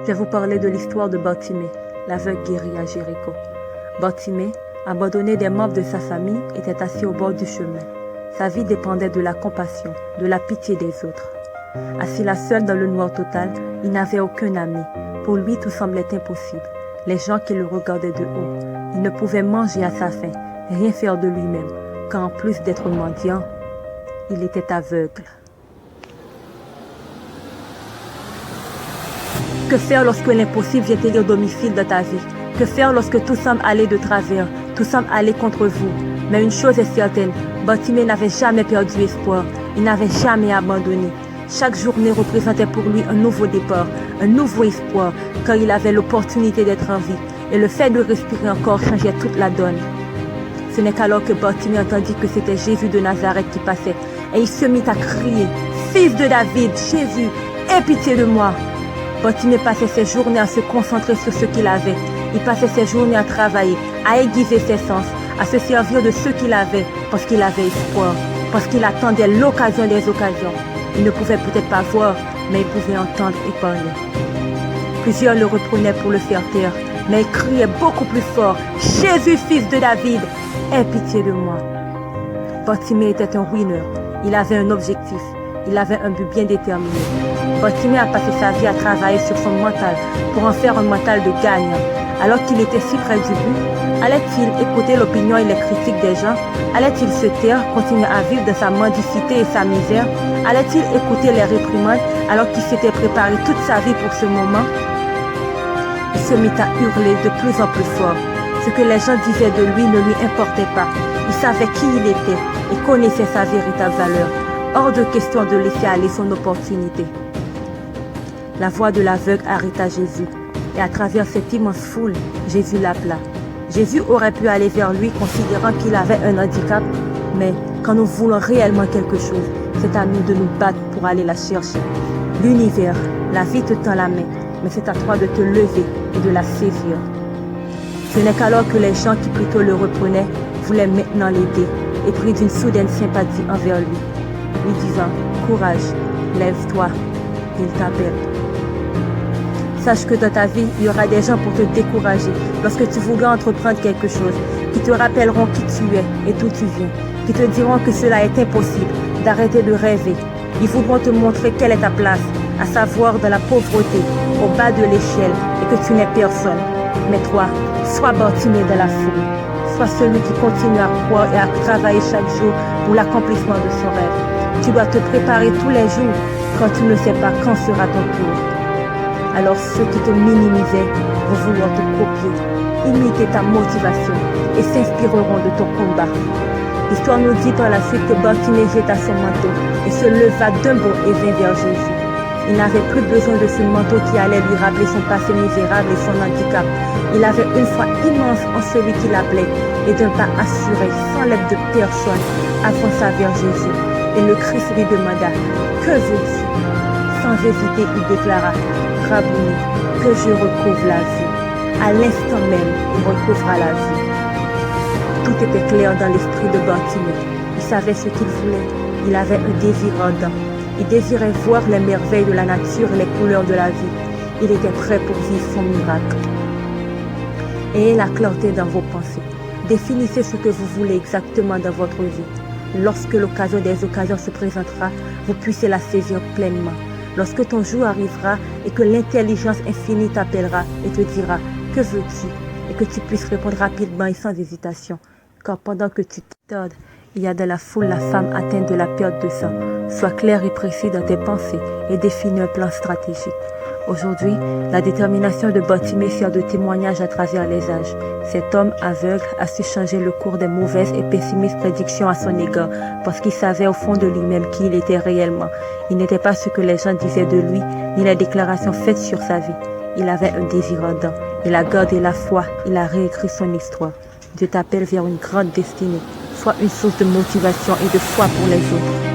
Je vais vous parler de l'histoire de Bartimée, l'aveugle guéri à Jéricho. Bartimée, abandonné des membres de sa famille, était assis au bord du chemin. Sa vie dépendait de la compassion, de la pitié des autres. Assis là seul dans le noir total, il n'avait aucun ami. Pour lui, tout semblait impossible. Les gens qui le regardaient de haut, il ne pouvait manger à sa faim, rien faire de lui-même, car en plus d'être mendiant, il était aveugle. Que faire lorsque l'impossible vient élire domicile dans ta vie? Que faire lorsque tout semble aller de travers, tout semble aller contre vous? Mais une chose est certaine, Bartimée n'avait jamais perdu espoir, il n'avait jamais abandonné. Chaque journée représentait pour lui un nouveau départ, un nouveau espoir, car il avait l'opportunité d'être en vie, et le fait de respirer encore changeait toute la donne. Ce n'est qu'alors que Bartimée entendit que c'était Jésus de Nazareth qui passait, et il se mit à crier, « Fils de David, Jésus, aie pitié de moi !» Bartimée passait ses journées à se concentrer sur ce qu'il avait. Il passait ses journées à travailler, à aiguiser ses sens, à se servir de ce qu'il avait, parce qu'il avait espoir, parce qu'il attendait l'occasion des occasions. Il ne pouvait peut-être pas voir, mais il pouvait entendre et parler. Plusieurs le reprenaient pour le faire taire, mais il criait beaucoup plus fort, « Jésus, fils de David, aie pitié de moi !» Bartimée était un ruineur. Il avait un objectif. Il avait un but bien déterminé. Bartimée a passé sa vie à travailler sur son mental pour en faire un mental de gagnant. Alors qu'il était si près du but, allait-il écouter l'opinion et les critiques des gens? Allait-il se taire, continuer à vivre de sa mendicité et sa misère? Allait-il écouter les réprimandes alors qu'il s'était préparé toute sa vie pour ce moment? Il se mit à hurler de plus en plus fort. Ce que les gens disaient de lui ne lui importait pas. Il savait qui il était et connaissait sa véritable valeur. Hors de question de laisser aller son opportunité. La voix de l'aveugle arrêta Jésus, et à travers cette immense foule, Jésus l'appela. Jésus aurait pu aller vers lui considérant qu'il avait un handicap, mais quand nous voulons réellement quelque chose, c'est à nous de nous battre pour aller la chercher. L'univers, la vie te tend la main, mais c'est à toi de te lever et de la saisir. Ce n'est qu'alors que les gens qui plutôt le reprenaient voulaient maintenant l'aider et pris d'une soudaine sympathie envers lui. Lui disant, courage, lève-toi, il t'appelle. Sache que dans ta vie, il y aura des gens pour te décourager lorsque tu voudras entreprendre quelque chose, qui te rappelleront qui tu es et d'où tu viens, qui te diront que cela est impossible, d'arrêter de rêver. Ils voudront te montrer quelle est ta place, à savoir dans la pauvreté, au bas de l'échelle, et que tu n'es personne. Mais toi, sois Bartimée dans la foule, sois celui qui continue à croire et à travailler chaque jour pour l'accomplissement de son rêve. Tu dois te préparer tous les jours quand tu ne sais pas quand sera ton tour. Alors ceux qui te minimisaient vont vouloir te copier, imiter ta motivation et s'inspireront de ton combat. L'histoire nous dit par la suite que Bartimée jeta son manteau et se leva d'un bond et vint vers Jésus. Il n'avait plus besoin de ce manteau qui allait lui rappeler son passé misérable et son handicap. Il avait une foi immense en celui qui l'appelait et d'un pas assuré, sans l'aide de personne, avança vers Jésus. Et le Christ lui demanda, « Que veux-tu » Sans hésiter, il déclara, « Rabouni, que je recouvre la vie. » À l'instant même, il recouvra la vie. Tout était clair dans l'esprit de Bartimée. Il savait ce qu'il voulait. Il avait un désir ardent. Il désirait voir les merveilles de la nature et les couleurs de la vie. Il était prêt pour vivre son miracle. Ayez la clarté dans vos pensées. Définissez ce que vous voulez exactement dans votre vie. Lorsque l'occasion des occasions se présentera, vous puissiez la saisir pleinement. Lorsque ton jour arrivera et que l'intelligence infinie t'appellera et te dira « Que veux-tu » et que tu puisses répondre rapidement et sans hésitation. Car pendant que tu tardes, il y a dans la foule la femme atteinte de la perte de sang. Sois clair et précis dans tes pensées et définis un plan stratégique. Aujourd'hui, la détermination de Bartimée sert de témoignage à travers les âges. Cet homme aveugle a su changer le cours des mauvaises et pessimistes prédictions à son égard parce qu'il savait au fond de lui-même qui il était réellement. Il n'était pas ce que les gens disaient de lui, ni les déclarations faites sur sa vie. Il avait un désir ardent. Il a gardé la foi. Il a réécrit son histoire. Dieu t'appelle vers une grande destinée. Sois une source de motivation et de foi pour les autres.